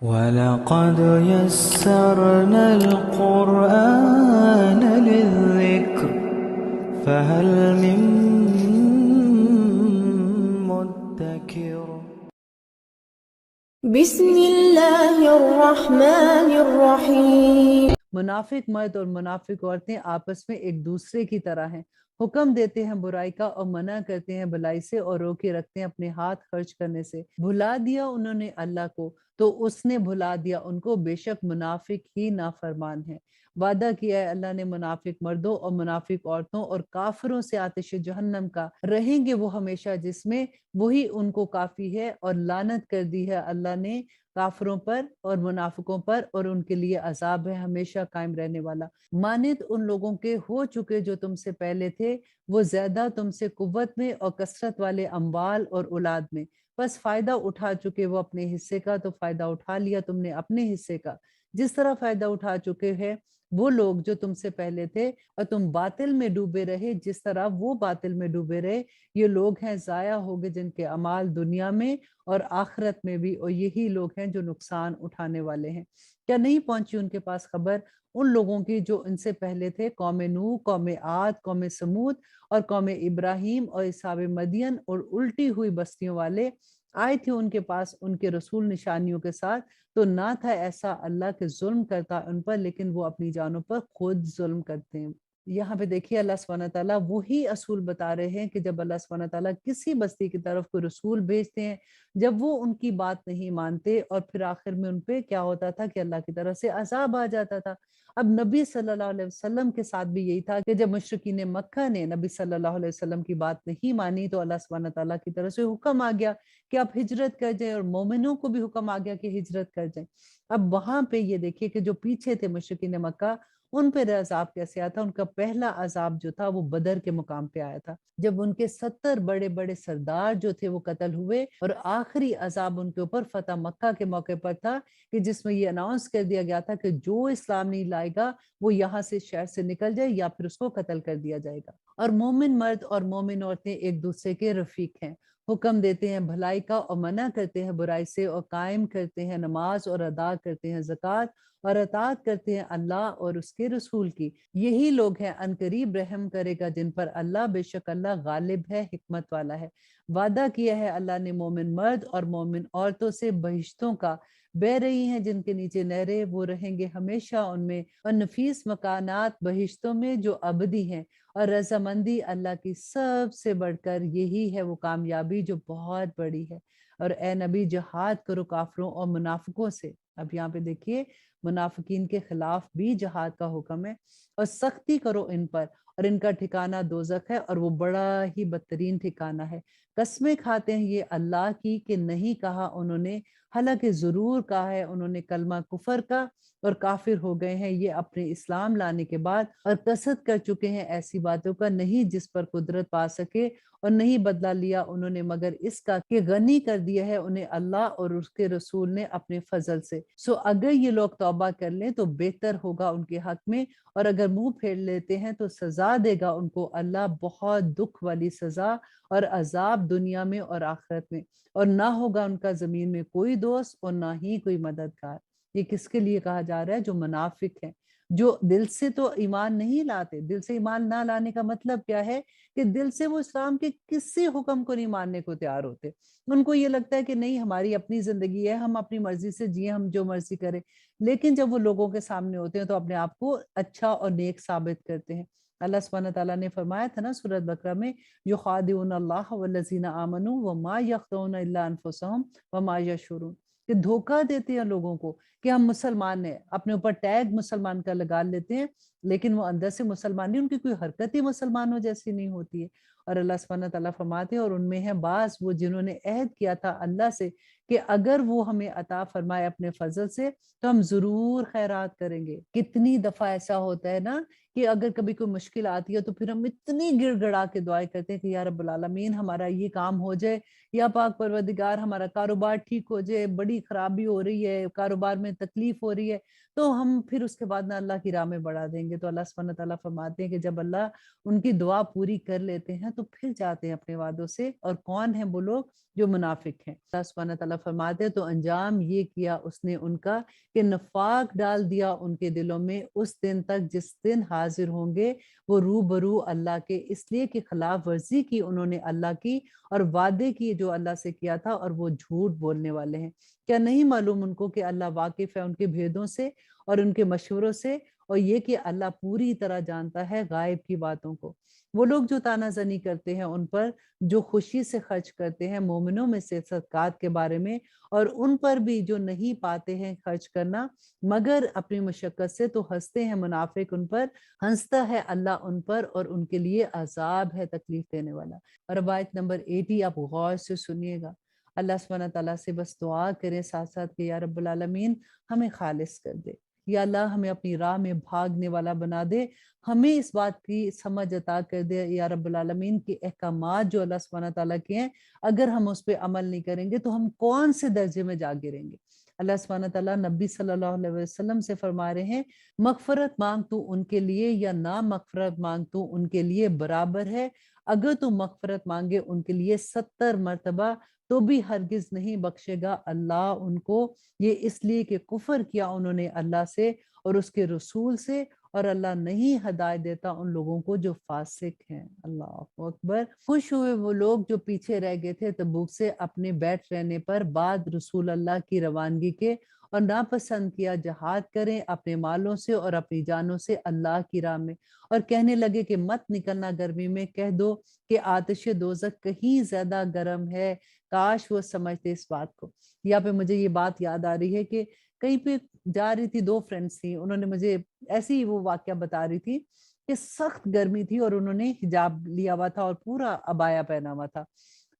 وَلَقَدْ يَسَّرْنَا الْقُرْآنَ لِلذِّكْرِ فَهَلْ مِن مُّدَّكِرٍ بسم اللہ الرحمن الرحیم۔ منافق مرد اور منافق عورتیں آپس میں ایک دوسرے کی طرح ہیں، حکم دیتے ہیں برائی کا اور منع کرتے ہیں بھلائی سے، اور روکے رکھتے ہیں اپنے ہاتھ خرچ کرنے سے۔ بھلا دیا انہوں نے اللہ کو تو اس نے بھلا دیا ان کو، بے شک منافق ہی نافرمان ہے۔ وعدہ کیا ہے اللہ نے منافق مردوں اور منافق عورتوں اور کافروں سے آتش جہنم کا، رہیں گے وہ ہمیشہ جس میں، وہی ان کو کافی ہے، اور لعنت کر دی ہے اللہ نے کافروں پر اور منافقوں پر، اور ان کے لیے عذاب ہے ہمیشہ قائم رہنے والا۔ مانند ان لوگوں کے ہو چکے جو تم سے پہلے تھے، وہ زیادہ تم سے قوت میں اور کثرت والے اموال اور اولاد میں، بس فائدہ اٹھا چکے وہ اپنے حصے کا، تو فائدہ اٹھا لیا تم نے اپنے حصے کا، جس طرح فائدہ اٹھا چکے ہیں وہ لوگ جو تم سے پہلے تھے، اور تم باطل میں ڈوبے رہے جس طرح وہ باطل میں ڈوبے رہے۔ یہ لوگ ہیں ضائع ہو گئے جن کے اعمال دنیا میں اور آخرت میں بھی، اور یہی لوگ ہیں جو نقصان اٹھانے والے ہیں۔ کیا نہیں پہنچی ان کے پاس خبر ان لوگوں کی جو ان سے پہلے تھے، قوم نوح، قوم عاد، قوم سمود اور قوم ابراہیم اور اصحاب مدین اور الٹی ہوئی بستیوں والے؟ آئے تھے ان کے پاس ان کے رسول نشانیوں کے ساتھ، تو نہ تھا ایسا اللہ کے ظلم کرتا ان پر، لیکن وہ اپنی جانوں پر خود ظلم کرتے ہیں۔ یہاں پہ دیکھیے اللہ سبحانہ تعالیٰ وہی اصول بتا رہے ہیں کہ جب اللہ سبحانہ تعالیٰ کسی بستی کی طرف کوئی رسول بھیجتے ہیں، جب وہ ان کی بات نہیں مانتے، اور پھر آخر میں ان پہ کیا ہوتا تھا کہ اللہ کی طرف سے عذاب آ جاتا تھا۔ اب نبی صلی اللہ علیہ وسلم کے ساتھ بھی یہی تھا کہ جب مشرکین مکہ نے نبی صلی اللہ علیہ وسلم کی بات نہیں مانی، تو اللہ سبحانہ تعالیٰ کی طرف سے حکم آ گیا کہ آپ ہجرت کر جائیں، اور مومنوں کو بھی حکم آ گیا کہ ہجرت کر جائیں۔ اب وہاں پہ یہ دیکھیے کہ جو پیچھے تھے مشرکین مکہ، ان پہ عذاب کیسے آیا تھا؟ ان کا پہلا عذاب جو تھا وہ بدر کے مقام پہ آیا تھا، جب ان کے 70 بڑے بڑے سردار جو تھے وہ قتل ہوئے، اور آخری عذاب ان کے اوپر فتح مکہ کے موقع پر تھا، کہ جس میں یہ اناؤنس کر دیا گیا تھا کہ جو اسلام نہیں لائے گا وہ یہاں سے شہر سے نکل جائے یا پھر اس کو قتل کر دیا جائے گا۔ اور مومن مرد اور مومن عورتیں ایک دوسرے کے رفیق ہیں، حکم دیتے ہیں بھلائی کا اور منع کرتے ہیں برائی سے، اور قائم کرتے ہیں نماز اور ادا کرتے ہیں زکوٰۃ، اور اطاعت کرتے ہیں اللہ اور اس کے رسول کی۔ یہی لوگ ہیں عنقریب رحم کرے گا جن پر اللہ، بے شک اللہ غالب ہے، حکمت والا ہے۔ وعدہ کیا ہے اللہ نے مومن مرد اور مومن عورتوں سے بہشتوں کا، بہ رہی ہیں جن کے نیچے نہریں، وہ رہیں گے ہمیشہ ان میں، اور نفیس مکانات بہشتوں میں جو ابدی ہیں، اور رضامندی اللہ کی سب سے بڑھ کر یہی ہے وہ کامیابی جو بہت بڑی ہے۔ اور اے نبی جہاد کرو کافروں اور منافقوں سے۔ اب یہاں پہ دیکھیے منافقین کے خلاف بھی جہاد کا حکم ہے، اور سختی کرو ان پر، اور ان کا ٹھکانہ دوزخ ہے، اور وہ بڑا ہی بدترین ٹھکانہ ہے۔ قسمیں کھاتے ہیں یہ اللہ کی کہ نہیں کہا انہوں نے، حالانکہ ضرور کہا ہے انہوں نے کلمہ کفر کا، اور کافر ہو گئے ہیں یہ اپنے اسلام لانے کے بعد، اور قصد کر چکے ہیں ایسی باتوں کا نہیں جس پر قدرت پا سکے، اور نہیں بدلہ لیا انہوں نے مگر اس کا کہ غنی کر دیا ہے انہیں اللہ اور اس کے رسول نے اپنے فضل سے۔ سو اگر یہ لوگ توبہ کر لیں تو بہتر ہوگا ان کے حق میں، اور اگر منہ پھیر لیتے ہیں تو سزا دے گا ان کو اللہ بہت دکھ والی سزا اور عذاب دنیا میں اور آخرت میں، اور نہ ہوگا ان کا زمین میں کوئی دوست اور نہ ہی کوئی مددگار۔ یہ کس کے لیے کہا جا رہا ہے؟ جو منافق ہیں، جو دل سے تو ایمان نہیں لاتے۔ دل سے ایمان نہ لانے کا مطلب کیا ہے؟ کہ دل سے وہ اسلام کے کسی حکم کو نہیں ماننے کو تیار ہوتے۔ ان کو یہ لگتا ہے کہ نہیں، ہماری اپنی زندگی ہے، ہم اپنی مرضی سے جیئیں، ہم جو مرضی کریں، لیکن جب وہ لوگوں کے سامنے ہوتے ہیں تو اپنے آپ کو اچھا اور نیک ثابت کرتے ہیں۔ اللہ سبحانہ تعالیٰ نے فرمایا تھا نا سورۃ بقرہ میں، یخادعون اللہ والذین آمنوا وما یخدعون الا انفسهم وما یشعرون، کہ دھوکہ دیتے ہیں لوگوں کو کہ ہم مسلمان ہیں، اپنے اوپر ٹیگ مسلمان کا لگا لیتے ہیں، لیکن وہ اندر سے مسلمان نہیں، ان کی کوئی حرکت ہی مسلمانوں جیسی نہیں ہوتی ہے۔ اور اللہ سبحانہ تعالیٰ فرماتے ہیں اور ان میں ہیں بعض وہ جنہوں نے عہد کیا تھا اللہ سے کہ اگر وہ ہمیں عطا فرمائے اپنے فضل سے تو ہم ضرور خیرات کریں گے۔ کتنی دفعہ ایسا ہوتا ہے نا کہ اگر کبھی کوئی مشکل آتی ہے تو پھر ہم اتنی گڑ گڑا کے دعائیں کرتے ہیں کہ یا رب العالمین ہمارا یہ کام ہو جائے، یا پاک پروردگار ہمارا کاروبار ٹھیک ہو جائے، بڑی خرابی ہو رہی ہے، کاروبار میں تکلیف ہو رہی ہے، تو ہم پھر اس کے بعد نہ اللہ کی راہ میں بڑھا دیں گے۔ تو اللہ سبحانہ تعالیٰ فرماتے ہیں کہ جب اللہ ان کی دعا پوری کر لیتے ہیں تو پھر جاتے ہیں اپنے وعدوں سے، اور کون ہیں وہ لوگ جو منافق ہیں۔ اللہ سبحانہ تعالیٰ فرماتے ہیں تو انجام یہ کیا اس نے ان کا کہ نفاق ڈال دیا ان کے دلوں میں اس دن تک جس دن حاضر ہوں گے وہ روبرو اللہ کے، اس لیے کہ خلاف ورزی کی انہوں نے اللہ کی اور وعدے کی جو اللہ سے کیا تھا، اور وہ جھوٹ بولنے والے ہیں۔ کیا نہیں معلوم ان کو کہ اللہ واقف ہے ان کے بھیدوں سے اور ان کے مشوروں سے، اور یہ کہ اللہ پوری طرح جانتا ہے غائب کی باتوں کو۔ وہ لوگ جو تانا زنی کرتے ہیں ان پر، جو خوشی سے خرچ کرتے ہیں مومنوں میں سے صدقات کے بارے میں، اور ان پر بھی جو نہیں پاتے ہیں خرچ کرنا مگر اپنی مشقت سے، تو ہنستے ہیں منافق ان پر، ہنستا ہے اللہ ان پر، اور ان کے لیے عذاب ہے تکلیف دینے والا۔ اور اب آیت نمبر 80 آپ غور سے سنیے گا۔ اللہ سبحانہ تعالیٰ سے بس دعا کریں ساتھ ساتھ کہ یا رب العالمین ہمیں خالص کر دے، یا اللہ ہمیں اپنی راہ میں بھاگنے والا بنا دے، ہمیں اس بات کی سمجھ عطا کر دے یا رب العالمین کی احکامات جو اللہ سبحانہ تعالیٰ کے ہیں، اگر ہم اس پہ عمل نہیں کریں گے تو ہم کون سے درجے میں جا گریں گے۔ اللہ سبحانہ تعالیٰ نبی صلی اللہ علیہ وسلم سے فرما رہے ہیں مغفرت مانگ تو ان کے لیے یا نہ مغفرت مانگ تو ان کے لیے برابر ہے، اگر تو مغفرت مانگے ان کے لیے 70 مرتبہ تو بھی ہرگز نہیں بخشے گا اللہ ان کو، یہ اس لیے کہ کفر کیا انہوں نے اللہ سے اور اس کے رسول سے، اور اللہ نہیں ہدایت دیتا ان لوگوں کو جو فاسق ہیں۔ اللہ اکبر۔ خوش ہوئے وہ لوگ جو پیچھے رہ گئے تھے تبوک سے اپنے بیٹھ رہنے پر بعد رسول اللہ کی روانگی کے، اور ناپسند کیا جہاد کریں اپنے مالوں سے اور اپنی جانوں سے اللہ کی راہ میں، اور کہنے لگے کہ مت نکلنا گرمی میں، کہہ دو کہ آتش دوزخ کہیں زیادہ گرم ہے، کاش وہ سمجھتے اس بات کو۔ یہاں پہ مجھے یہ بات یاد آ رہی ہے کہ کہیں پہ جا رہی تھی، 2 فرینڈس تھیں، انہوں نے مجھے ایسے ہی وہ واقعہ بتا رہی تھی کہ سخت گرمی تھی اور انہوں نے حجاب لیا ہوا تھا اور پورا عبایا پہنا ہوا تھا۔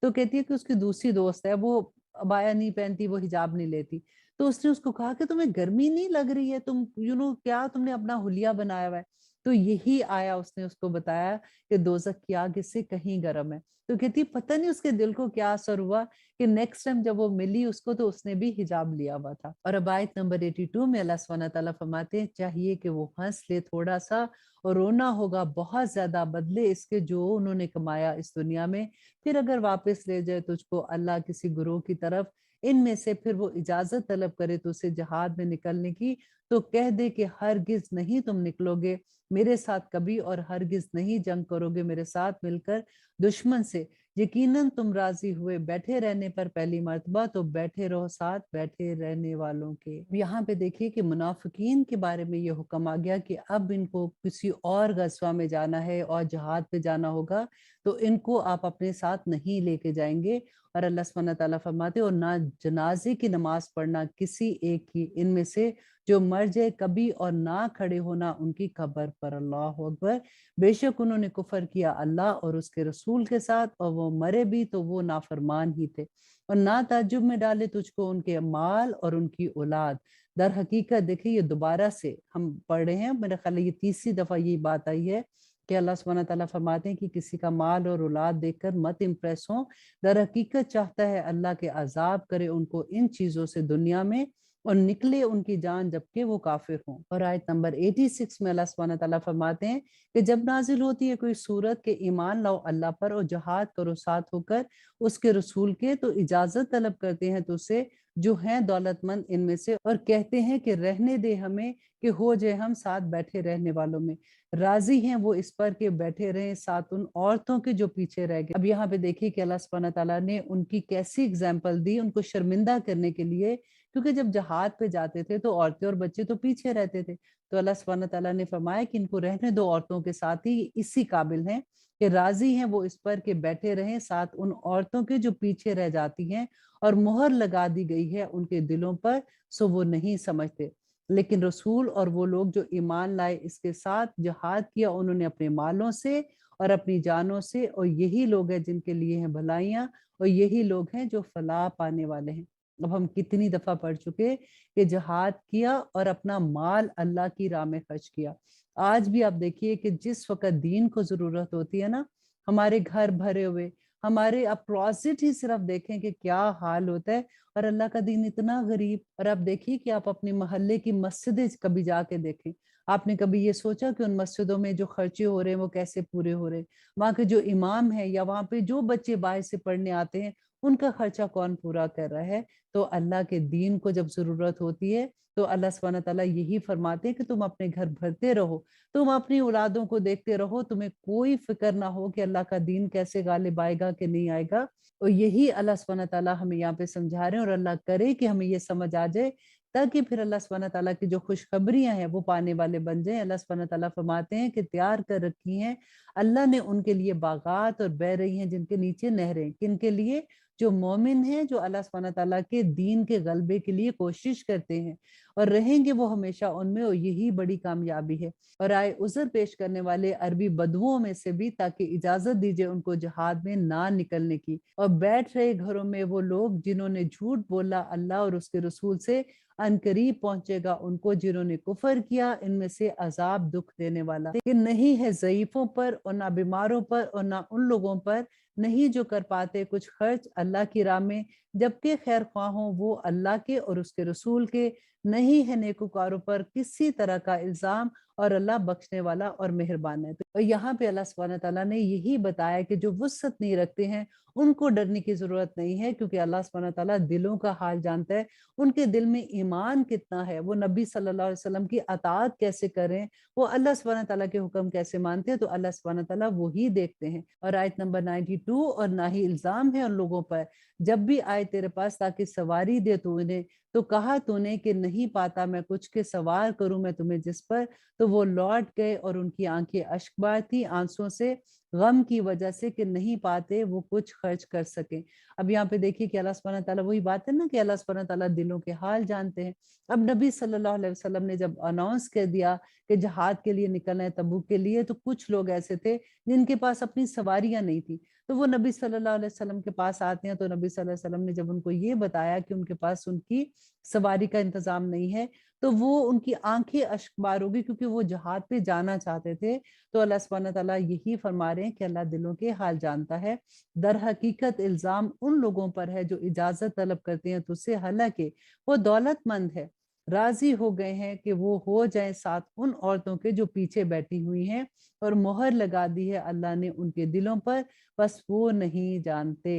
تو کہتی ہے کہ اس کی دوسری دوست ہے، وہ عبایا نہیں پہنتی، وہ حجاب نہیں لیتی، تو اس نے اس کو کہا کہ تمہیں گرمی نہیں لگ رہی ہے، تم کیا تم نے اپنا حلیہ بنایا ہوا ہے؟ تو یہی آیا اس نے اس کو بتایا کہ دوزخ کی آگ اس سے کہیں گرم ہے۔ تو کہتی پتہ نہیں اس کے دل کو کیا اثر ہوا کہ نیکسٹ ٹائم جب وہ ملی اس کو تو اس نے بھی حجاب لیا ہوا تھا۔ اور اب آیت نمبر 82 میں اللہ سبحانہ تعالیٰ فرماتے ہیں چاہیے کہ وہ ہنس لے تھوڑا سا، اور رونا ہوگا بہت زیادہ بدلے اس کے جو انہوں نے کمایا اس دنیا میں، پھر اگر واپس لے جائے تجھ کو اللہ کسی گروہ کی طرف ان میں سے، پھر وہ اجازت طلب کرے تو اسے جہاد میں نکلنے کی، تو کہہ دے کہ ہرگز نہیں تم نکلو گے میرے ساتھ کبھی، اور ہرگز نہیں جنگ کرو گے میرے ساتھ مل کر دشمن سے، یقیناً تم راضی ہوئے بیٹھے رہنے پر پہلی مرتبہ، تو بیٹھے رہو ساتھ بیٹھے رہنے والوں کے۔ یہاں پہ دیکھیے کہ منافقین کے بارے میں یہ حکم آ گیا کہ اب ان کو کسی اور غزوہ میں جانا ہے اور جہاد پہ جانا ہوگا تو ان کو آپ اپنے ساتھ نہیں لے کے جائیں گے۔ اور اللہ سبحانہ تعالیٰ فرماتے اور نہ جنازے کی نماز پڑھنا کسی ایک کی ان میں سے جو مر جائے کبھی، اور نہ کھڑے ہونا ان کی قبر پر۔ اللہ اکبر۔ بے شک انہوں نے کفر کیا اللہ اور اس کے رسول کے ساتھ، اور وہ مرے بھی تو وہ نافرمان ہی تھے، اور نہ تعجب میں ڈالے تجھ کو ان کے مال اور ان کی اولاد۔ در حقیقت دیکھیں یہ دوبارہ سے ہم پڑھ رہے ہیں، میرے خیال ہے یہ 30ری دفعہ یہ بات آئی ہے کہ اللہ سبحانہ تعالیٰ فرماتے ہیں کہ کسی کا مال اور اولاد دیکھ کر مت امپریس ہوں، در حقیقت چاہتا ہے اللہ کے عذاب کرے ان کو ان چیزوں سے دنیا میں، اور نکلے ان کی جان جبکہ وہ کافر ہوں۔ اور آیت نمبر 86 میں اللہ سبحانہ تعالیٰ فرماتے ہیں کہ جب نازل ہوتی ہے کوئی صورت کہ ایمان لاؤ اللہ پر اور جہاد کرو ساتھ ہو کر اس کے رسول کے، تو اجازت طلب کرتے ہیں تو سے جو ہیں دولت مند ان میں سے، اور کہتے ہیں کہ رہنے دے ہمیں کہ ہو جائے ہم ساتھ بیٹھے رہنے والوں میں، راضی ہیں وہ اس پر کہ بیٹھے رہیں ساتھ ان عورتوں کے جو پیچھے رہ گئے۔ اب یہاں پہ دیکھیے کہ اللہ سبحانہ تعالیٰ نے ان کی کیسی اگزامپل دی ان کو شرمندہ کرنے کے لیے، کیونکہ جب جہاد پہ جاتے تھے تو عورتیں اور بچے تو پیچھے رہتے تھے، تو اللہ سبحانہ تعالیٰ نے فرمایا کہ ان کو رہنے دو عورتوں کے ساتھ ہی، اسی قابل ہیں کہ راضی ہیں وہ اس پر کہ بیٹھے رہیں ساتھ ان عورتوں کے جو پیچھے رہ جاتی ہیں، اور مہر لگا دی گئی ہے ان کے دلوں پر سو وہ نہیں سمجھتے۔ لیکن رسول اور وہ لوگ جو ایمان لائے اس کے ساتھ جہاد کیا انہوں نے اپنے مالوں سے اور اپنی جانوں سے، اور یہی لوگ ہیں جن کے لیے ہیں بھلائیاں، اور یہی لوگ ہیں جو فلاح پانے والے ہیں۔ اب ہم کتنی دفعہ پڑھ چکے کہ جہاد کیا اور اپنا مال اللہ کی راہ میں خرچ کیا۔ آج بھی آپ دیکھیے کہ جس وقت دین کو ضرورت ہوتی ہے نا، ہمارے گھر بھرے ہوئے، ہمارے اپوزٹ ہی صرف دیکھیں کہ کیا حال ہوتا ہے، اور اللہ کا دین اتنا غریب۔ اور آپ دیکھیے کہ آپ اپنے محلے کی مسجدیں کبھی جا کے دیکھیں، آپ نے کبھی یہ سوچا کہ ان مسجدوں میں جو خرچے ہو رہے ہیں وہ کیسے پورے ہو رہے ہیں؟ وہاں کے جو امام ہیں یا وہاں پہ جو بچے باہر سے پڑھنے آتے ہیں ان کا خرچہ کون پورا کر رہا ہے؟ تو اللہ کے دین کو جب ضرورت ہوتی ہے تو اللہ سبحانہ تعالیٰ یہی فرماتے ہیں کہ تم اپنے گھر بھرتے رہو، تم اپنی اولادوں کو دیکھتے رہو، تمہیں کوئی فکر نہ ہو کہ اللہ کا دین کیسے غالب آئے گا کہ نہیں آئے گا۔ اور یہی اللہ سبحانہ تعالیٰ ہمیں یہاں پہ سمجھا رہے ہیں، اور اللہ کرے کہ ہمیں یہ سمجھ آ جائے تاکہ پھر اللہ سبحانہ تعالیٰ کی جو خوشخبریاں ہیں وہ پانے والے بن جائیں۔ اللہ سبحانہ تعالیٰ فرماتے ہیں کہ تیار کر رکھی ہیں اللہ نے ان کے لیے باغات اور بہ رہی ہیں جن کے نیچے نہریں۔ کن کے لیے؟ جو مومن ہیں، جو اللہ سبحانہ تعالیٰ کے دین کے غلبے کے لیے کوشش کرتے ہیں اور رہیں گے وہ ہمیشہ ان میں، اور یہی بڑی کامیابی ہے۔ اور آئے عذر پیش کرنے والے عربی بدوؤں میں سے بھی تاکہ اجازت دیجئے ان کو جہاد میں نہ نکلنے کی، اور بیٹھ رہے گھروں میں وہ لوگ جنہوں نے جھوٹ بولا اللہ اور اس کے رسول سے، ان قریب پہنچے گا ان کو جنہوں نے کفر کیا ان میں سے عذاب دکھ دینے والا۔ لیکن نہیں ہے ضعیفوں پر اور نہ بیماروں پر اور نہ ان لوگوں پر نہیں جو کر پاتے کچھ خرچ اللہ کی راہ میں، جبکہ خیر خواہوں وہ اللہ کے اور اس کے رسول کے، نہیں ہے نیکوکاروں پر کسی طرح کا الزام، اور اللہ بخشنے والا اور مہربان ہے۔ اور یہاں پہ اللہ سبحانہ تعالیٰ نے یہی بتایا کہ جو وسعت نہیں رکھتے ہیں ان کو ڈرنے کی ضرورت نہیں ہے، کیونکہ اللہ سبحانہ تعالیٰ دلوں کا حال جانتا ہے، ان کے دل میں ایمان کتنا ہے، وہ نبی صلی اللہ علیہ وسلم کی اطاعت کیسے کریں، وہ اللہ سبحانہ تعالیٰ کے حکم کیسے مانتے ہیں، تو اللہ سبحانہ تعالیٰ وہی دیکھتے ہیں۔ اور آیت نمبر 92، اور نہ ہی الزام ہے ان لوگوں پر جب بھی آئے تیرے پاس تاکہ سواری دے تو انہیں، تو کہا تو نے کہ نہیں پاتا میں کچھ کے سوار کروں میں تمہیں جس پر، تو وہ لوٹ گئے اور ان کی آنکھیں اشکبار تھی آنسوں سے، غم کی وجہ سے کہ نہیں پاتے وہ کچھ خرچ کر سکیں۔ اب یہاں پہ دیکھیے کہ اللہ سبحانہ تعالیٰ وہی بات ہے نا کہ اللہ سبحانہ تعالیٰ دلوں کے حال جانتے ہیں۔ اب نبی صلی اللہ علیہ وسلم نے جب اناؤنس کر دیا کہ جہاد کے لیے نکلنا ہے تبوک کے لیے، تو کچھ لوگ ایسے تھے جن کے پاس اپنی سواریاں نہیں تھی، تو وہ نبی صلی اللہ علیہ وسلم کے پاس آتے ہیں، تو نبی صلی اللہ علیہ وسلم نے جب ان کو یہ بتایا کہ ان کے پاس ان کی سواری کا انتظام نہیں ہے، تو وہ ان کی آنکھیں اشکبار ہوگی کیونکہ وہ جہاد پہ جانا چاہتے تھے۔ تو اللہ سبحانہ تعالیٰ یہی فرما رہے ہیں کہ اللہ دلوں کے حال جانتا ہے۔ در حقیقت الزام ان لوگوں پر ہے جو اجازت طلب کرتے ہیں تجھ سے، حالانکہ وہ دولت مند ہے، راضی ہو گئے ہیں کہ وہ ہو جائیں ساتھ ان عورتوں کے جو پیچھے بیٹھی ہوئی ہیں، اور مہر لگا دی ہے اللہ نے ان کے دلوں پر، بس وہ نہیں جانتے۔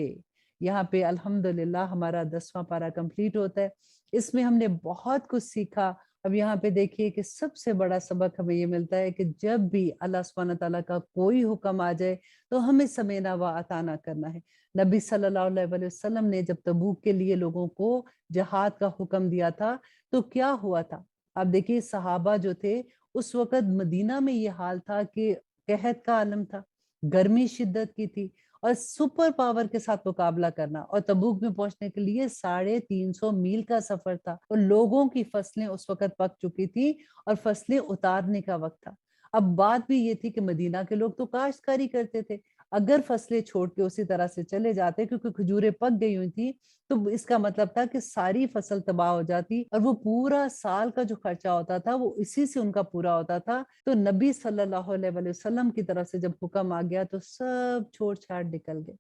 یہاں پہ الحمدللہ ہمارا 10واں پارہ کمپلیٹ ہوتا ہے۔ اس میں ہم نے بہت کچھ سیکھا۔ اب یہاں پہ دیکھیے کہ سب سے بڑا سبق ہمیں یہ ملتا ہے کہ جب بھی اللہ سبحانہ تعالیٰ کا کوئی حکم آ جائے تو ہمیں سمینا و اطاعنا کرنا ہے۔ نبی صلی اللہ علیہ وسلم نے جب تبوک کے لیے لوگوں کو جہاد کا حکم دیا تھا تو کیا ہوا تھا؟ آپ دیکھیے صحابہ جو تھے اس وقت مدینہ میں یہ حال تھا کہ قحط کا عالم تھا، گرمی شدت کی تھی، اور سپر پاور کے ساتھ مقابلہ کرنا، اور تبوک میں پہنچنے کے لیے 350 میل کا سفر تھا، اور لوگوں کی فصلیں اس وقت پک چکی تھی اور فصلیں اتارنے کا وقت تھا۔ اب بات بھی یہ تھی کہ مدینہ کے لوگ تو کاشتکاری کرتے تھے، اگر فصلیں چھوڑ کے اسی طرح سے چلے جاتے کیونکہ کھجوریں پک گئی ہوئی تھی تو اس کا مطلب تھا کہ ساری فصل تباہ ہو جاتی، اور وہ پورا سال کا جو خرچہ ہوتا تھا وہ اسی سے ان کا پورا ہوتا تھا۔ تو نبی صلی اللہ علیہ وسلم کی طرف سے جب حکم آ گیا تو سب چھوڑ چھاڑ نکل گئے۔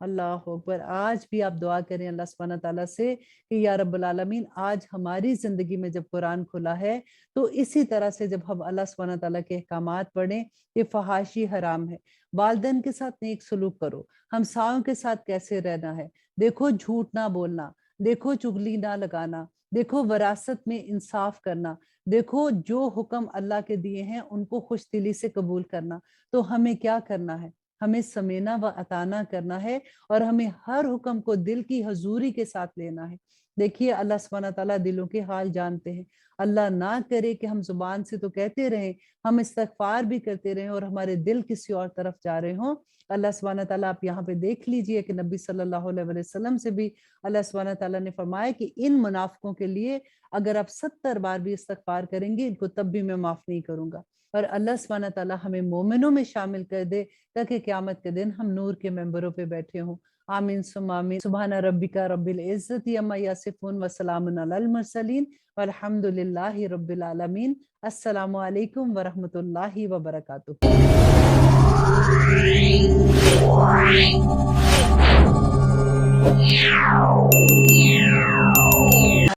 اللہ اکبر۔ آج بھی آپ دعا کریں اللہ سبحانہ تعالیٰ سے کہ یا رب العالمین آج ہماری زندگی میں جب قرآن کھلا ہے تو اسی طرح سے جب ہم اللہ سبحانہ تعالیٰ کے احکامات پڑھیں کہ فحاشی حرام ہے، والدین کے ساتھ نیک سلوک کرو، ہمسایوں کے ساتھ کیسے رہنا ہے، دیکھو جھوٹ نہ بولنا، دیکھو چغلی نہ لگانا، دیکھو وراثت میں انصاف کرنا، دیکھو جو حکم اللہ کے دیے ہیں ان کو خوش دلی سے قبول کرنا۔ تو ہمیں کیا کرنا ہے؟ ہمیں سمینا و اطاعنا کرنا ہے، اور ہمیں ہر حکم کو دل کی حضوری کے ساتھ لینا ہے۔ دیکھیے اللہ سبحانہ تعالیٰ دلوں کے حال جانتے ہیں۔ اللہ نہ کرے کہ ہم زبان سے تو کہتے رہیں، ہم استغفار بھی کرتے رہیں اور ہمارے دل کسی اور طرف جا رہے ہوں۔ اللہ سبحانہ تعالیٰ آپ یہاں پہ دیکھ لیجئے کہ نبی صلی اللہ علیہ وسلم سے بھی اللہ سبحانہ تعالیٰ نے فرمایا کہ ان منافقوں کے لیے اگر آپ 70 بار بھی استغفار کریں گے ان کو تب بھی میں معاف نہیں کروں گا۔ اور اللہ سبحانہ تعالیٰ ہمیں مومنوں میں شامل کر دے تاکہ قیامت کے دن ہم نور کے ممبروں پہ بیٹھے ہوں۔ آمین ثم آمین۔ سبحان ربک رب العزت عما یصفون وسلام علی المرسلین والحمد للہ رب العالمین۔ السلام علیکم ورحمۃ اللہ وبرکاتہ۔